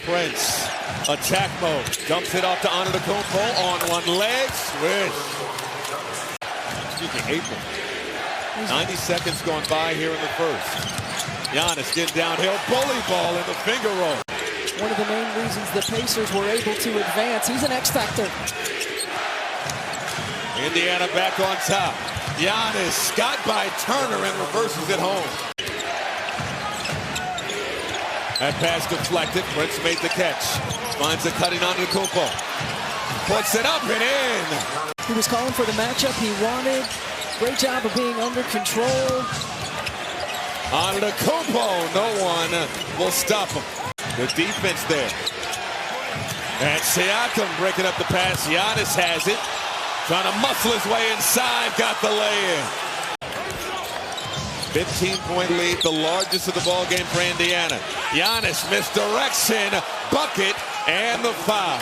Prince, attack mode, dumps it off to Antetokounmpo on one leg, swish. Excuse me, April. 90 seconds gone by here in the first. Giannis getting downhill, bully ball in the finger roll. One of the main reasons the Pacers were able to advance. He's an X factor. Indiana back on top. Giannis got by Turner and reverses it home. That pass deflected. Prince made the catch. Finds a cutting Antetokounmpo. Puts it up and in. He was calling for the matchup he wanted. Great job of being under control. Antetokounmpo, no one will stop him. The defense there. And Siakam breaking up the pass. Giannis has it. Trying to muscle his way inside. Got the lay-in. 15-point lead, the largest of the ball game for Indiana. Giannis misdirection, bucket, and the foul.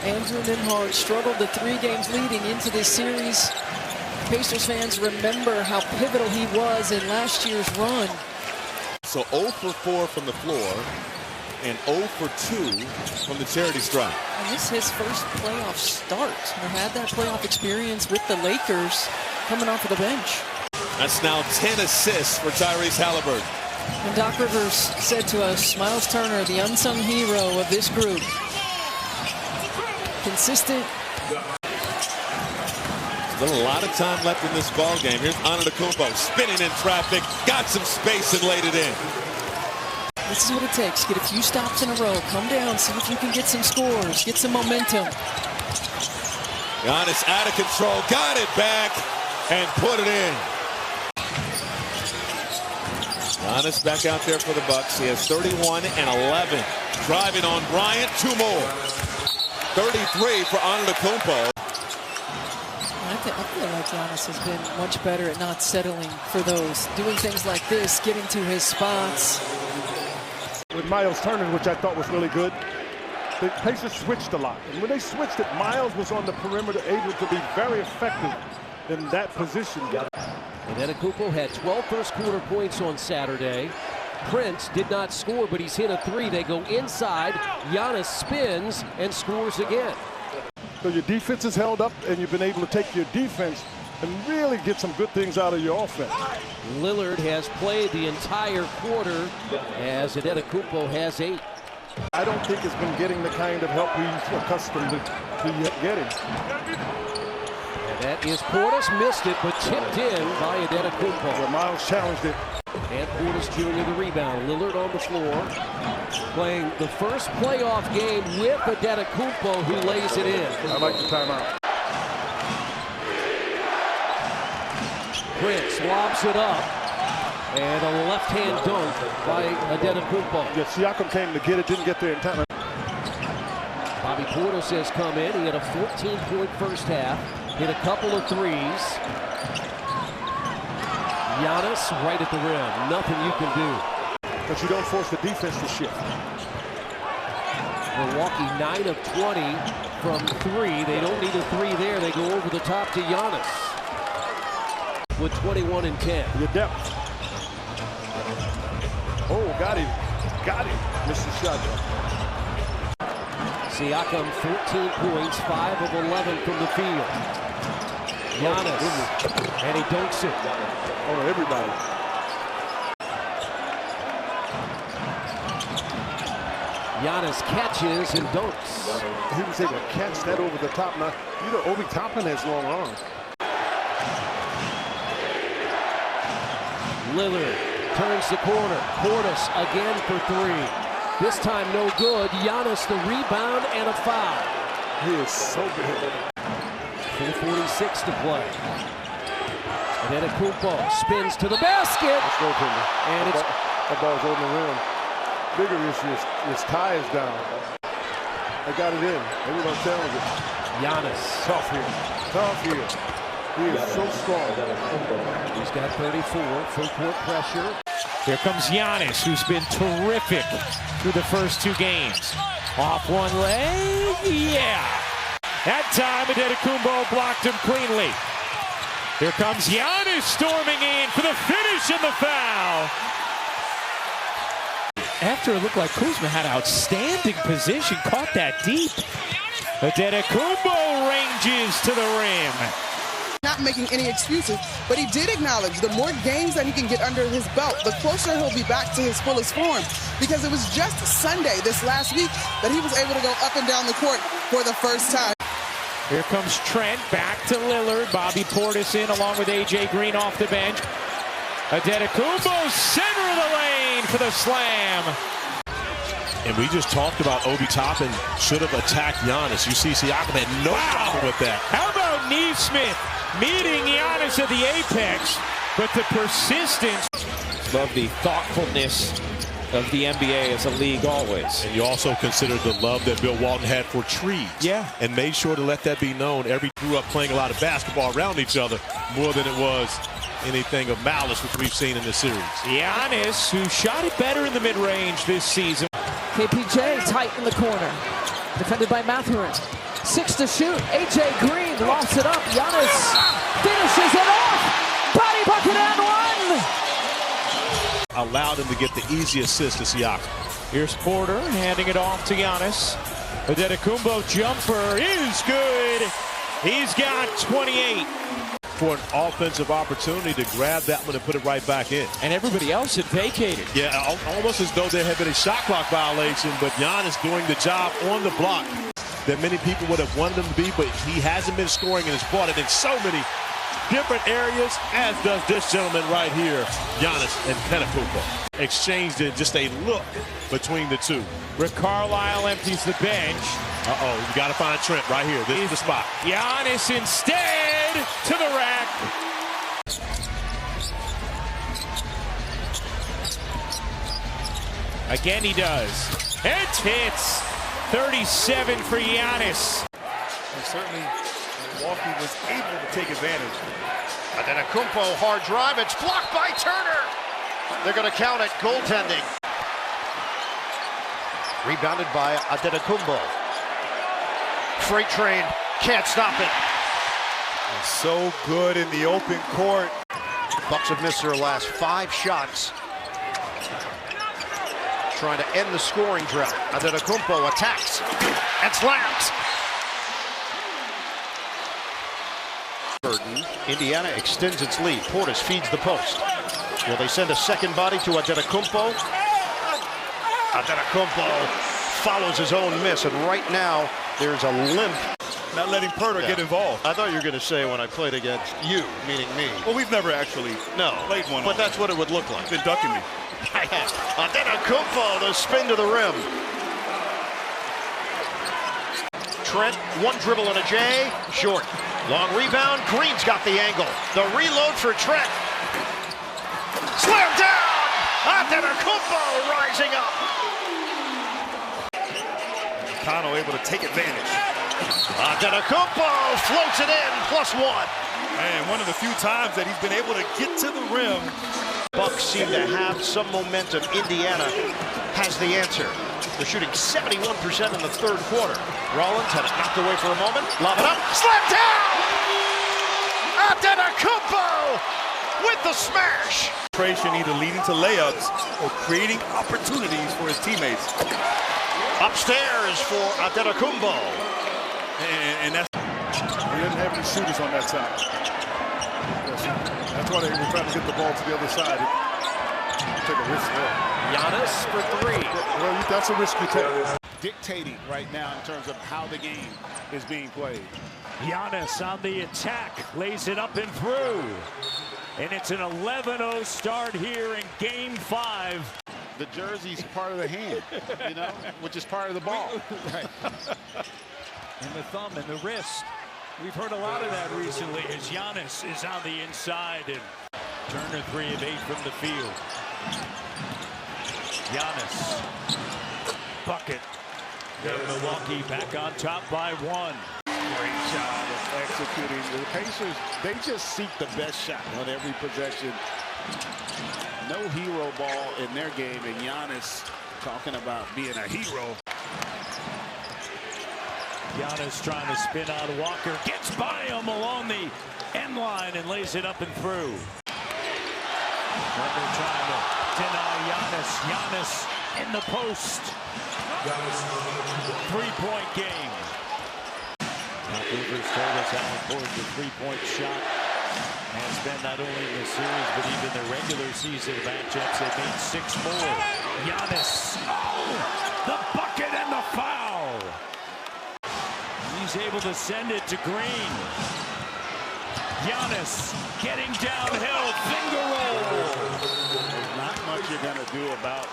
Andrew Nembhard struggled the 3 games leading into this series. Pacers fans remember how pivotal he was in last year's run. So 0 for 4 from the floor and 0 for 2 from the charity stripe. And this is his first playoff start. He had that playoff experience with the Lakers coming off of the bench. That's now 10 assists for Tyrese Halliburton. And Doc Rivers said to us, Miles Turner, the unsung hero of this group. Consistent. There's a lot of time left in this ball game. Here's Antetokounmpo spinning in traffic, got some space and laid it in. This is what it takes. Get a few stops in a row. Come down, see if you can get some scores, get some momentum. Giannis out of control, got it back and put it in. Giannis back out there for the Bucks. He has 31 and 11. Driving on Bryant, 2 more. 33 for Antetokounmpo. I feel like Giannis has been much better at not settling for those. Doing things like this, getting to his spots. With Miles Turner, which I thought was really good, the Pacers switched a lot. And when they switched it, Miles was on the perimeter, able to be very effective in that position. Antetokounmpo had 12 first-quarter points on Saturday. Prince did not score, but he's hit a 3. They go inside. Giannis spins and scores again. So your defense is held up, and you've been able to take your defense and really get some good things out of your offense. Lillard has played the entire quarter as Antetokounmpo has 8. I don't think he's been getting the kind of help he's accustomed to getting. And that is Portis, missed it, but tipped in by Antetokounmpo. Well, Miles challenged it. And Portis Jr. the rebound. Lillard on the floor, playing the first playoff game with Antetokounmpo, who lays it in. I like the timeout. Prince lobs it up, and a left-hand dunk by Antetokounmpo. Yeah, Siakam came to get it, didn't get there in time. Bobby Portis has come in. He had a 14-point first half, hit a couple of threes. Giannis right at the rim. Nothing you can do. But you don't force the defense to shift. Milwaukee 9 of 20 from 3. They don't need a 3 there. They go over the top to Giannis with 21 and 10. Your depth. Oh, got him. Got him. Missed the shot. Siakam 14 points, 5 of 11 from the field. Giannis, and he dunks it. Oh, everybody. Giannis catches and dunks. He was able to catch that over the top. Now, you know, Obi Toppin has long arms. Lillard turns the corner. Portis again for 3. This time no good. Giannis the rebound and a foul. He is so good. 4:46 to play. And Antetokounmpo spins to the basket. Let's go, Timber. And it's that ball's over the rim. Bigger issue is his tie is down. They got it in. Maybe they'll challenge it. Giannis. Tough here. Tough here. He is so strong. He's got 34. Full court pressure. Here comes Giannis, who's been terrific through the first 2 games. Off one leg. Yeah. That time Antetokounmpo blocked him cleanly. Here comes Giannis storming in for the finish and the foul. after it looked like Kuzma had outstanding position, caught that deep. Antetokounmpo ranges to the rim. Not making any excuses, but he did acknowledge the more games that he can get under his belt, the closer he'll be back to his fullest form. Because it was just Sunday this last week that he was able to go up and down the court for the first time. Here comes Trent, back to Lillard. Bobby Portis in along with A.J. Green off the bench. Antetokounmpo, center of the lane for the slam. And we just talked about Obi Toppin should have attacked Giannis. You see Siakam had no problem with that. How about Neesmith meeting Giannis at the apex, but the persistence. Love the thoughtfulness of the NBA as a league always. And you also consider the love that Bill Walton had for trees. Yeah. And made sure to let that be known. Every grew up playing a lot of basketball around each other more than it was anything of malice, which we've seen in this series. Giannis, who shot it better in the mid-range this season. KPJ tight in the corner. Defended by Mathurin. 6 to shoot. A.J. Green lofts it up. Giannis finishes it off. Body bucket and one. Allowed him to get the easy assist to Siakam. Here's Porter handing it off to Giannis. Antetokounmpo jumper is good. He's got 28. For an offensive opportunity to grab that one and put it right back in. And everybody else had vacated. Yeah, almost as though there had been a shot clock violation, but Giannis doing the job on the block that many people would have wanted him to be, but he hasn't been scoring and has brought it in so many different areas, as does this gentleman right here, Giannis Antetokounmpo. Exchanged in just a look between the two. Rick Carlisle empties the bench. Uh-oh, you got to find Trent right here. This is the spot. Giannis instead to the rack. Again he does. It hits. 37 for Giannis. And certainly Milwaukee was able to take advantage. Antetokounmpo, hard drive. It's blocked by Turner. They're going to count it. Goaltending. Rebounded by Antetokounmpo. Freight train can't stop it. So good in the open court. Bucks have missed their last 5 shots. Trying to end the scoring drought. Antetokounmpo attacks and slams. Indiana extends its lead. Portis feeds the post. Will they send a second body to Antetokounmpo? Antetokounmpo follows his own miss, and right now there's a limp. Not letting Porter get involved. I thought you were going to say when I played against you, meaning me. Well, we've never actually played one. But that's what it would look like. Been ducking me. Antetokounmpo, the spin to the rim. Trent, one dribble and a J, short. Long rebound, Green's got the angle. The reload for Trent. Slam down! Antetokounmpo rising up. Kano able to take advantage. Antetokounmpo floats it in, +1. Man, one of the few times that he's been able to get to the rim. Bucks seem to have some momentum. Indiana has the answer. They're shooting 71% in the third quarter. Rollins had it knocked away for a moment. Lob it up. Slam down! Antetokounmpo with the smash. Either leading to layups or creating opportunities for his teammates. Upstairs for Antetokounmpo. And that's, he doesn't have any shooters on that side. That's why they were trying to get the ball to the other side. Take a risk there. Giannis for 3. Well, that's a risk you take. Dictating right now in terms of how the game is being played. Giannis on the attack, lays it up and through. And it's an 11-0 start here in Game 5. The jersey's part of the hand, you know, which is part of the ball. Right. And the thumb and the wrist. We've heard a lot of that recently as Giannis is on the inside. And Turner 3 of 8 from the field. Giannis. Bucket. Milwaukee back on top by 1. Great job of executing. The Pacers, they just seek the best shot on every possession. No hero ball in their game, and Giannis talking about being a hero. Giannis trying to spin on Walker, gets by him along the end line and lays it up and through. Turner trying to deny Giannis. Giannis in the post. 3-point game. Doc Rivers told us how important the three-point shot has been, not only in the series, but even the regular season matchups. They made 6 more. Giannis. Oh, the bucket and the foul. He's able to send it to Green. Giannis getting downhill, finger roll. There's not much you're going to do about